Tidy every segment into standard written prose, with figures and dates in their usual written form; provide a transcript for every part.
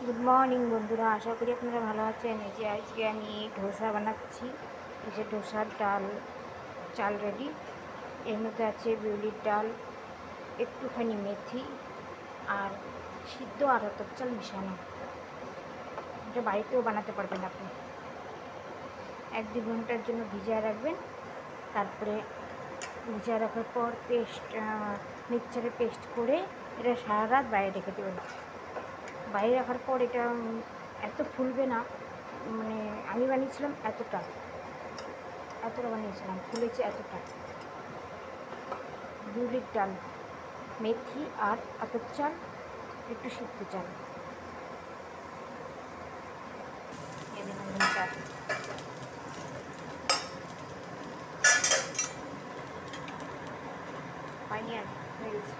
Good morning বন্ধুরা, আশা করি আপনারা ভালো আছেন। এই যে আজকে আমি ধোসা বানাচ্ছি। এই যে ধোসার চাল রেডি। এর মধ্যে আছে বিউলির ডাল, একটুখানি মেথি আর সিদ্ধ আর অতপ চাল মিশানো। এটা বাড়িতেও বানাতে পারবেন আপনি। 1-2 ঘন্টার জন্য ভিজিয়ে রাখবেন। তারপরে ভিজিয়ে রাখার পর মিক্সচারে পেস্ট করে এটা সারা রাত বাইরে রেখে দেবেন। বাইরে রাখার পর এটা এত ফুলবে না, মানে আমি বানিয়েছিলাম এতটা বানিয়েছিলাম, ফুলেছে এতটা। বিউলির ডাল, মেথি আর আতপ চাল, একটু সিদ্ধ চাল, চাল পানি আর হয়ে গেছে।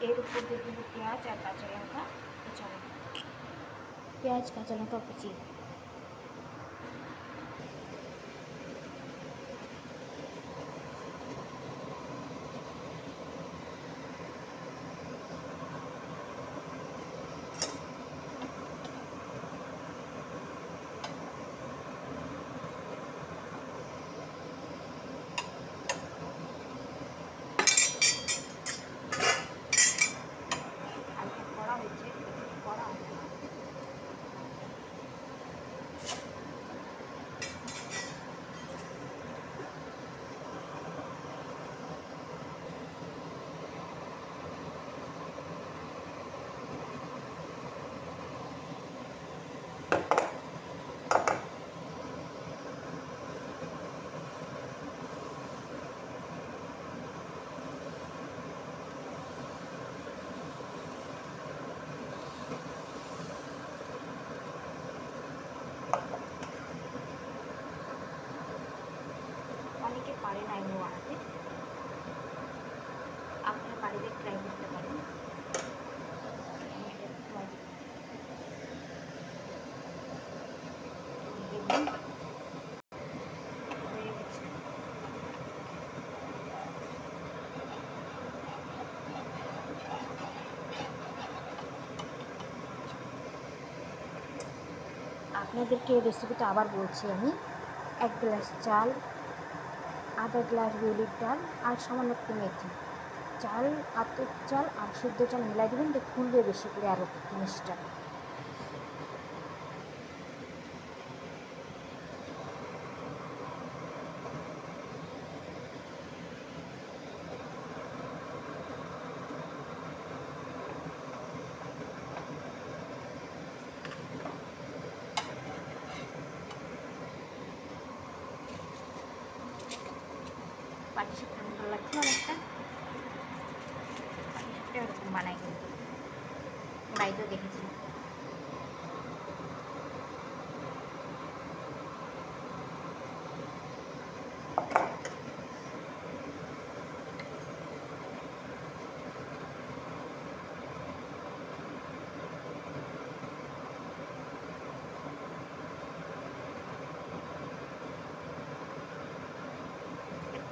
এর উপর দিয়ে দেবো পেঁয়াজ আর কাঁচা লঙ্কা কুচানো, পেঁয়াজ কাঁচা লঙ্কা কুচিয়ে। অনেকে পারে না এগুলো বানাতে, আপনারা বাড়িতে ট্রাই করতে পারেন। আপনাদেরকে রেসিপিটা আবার বলছি আমি। 1 গ্লাস চাল, আধা গ্লাস বিউলির ডাল আর সামান্য একটু মেথি, চাল আতপ চাল আর সিদ্ধ চাল মিলাই দেবেন, তো ফুলবে বেশি করে আরও জিনিসটা। পাটিসাপটা ভালো লাগছে অনেকটা, পাটিসাপটা এরকম বানাই কিন্তু বাড়িতেও দেখেছি।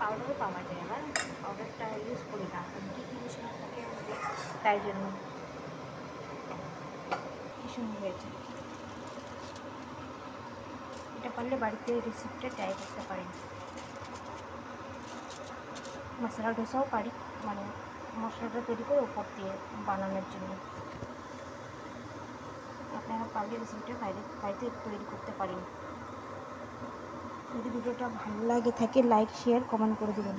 পাউডারও পাওয়া যায়, আবার পাউডারটা ইউজ করি না, কী ইউজ না থাকে তাই জন্য। কী সুন্দর হয়েছে, এটা পারলে বাড়িতে রেসিপিটা ট্রাই করতে পারেন। মশলা ডোসাও পারি, মানে মশলাটা তৈরি করে ওপর দিয়ে বানানোর জন্য। আপনারা পারলে রেসিপিটা বাড়িতে তৈরি করতে পারেন। যদি ভিডিওটা ভালো লাগে থাকে লাইক শেয়ার কমেন্ট করে দেবেন।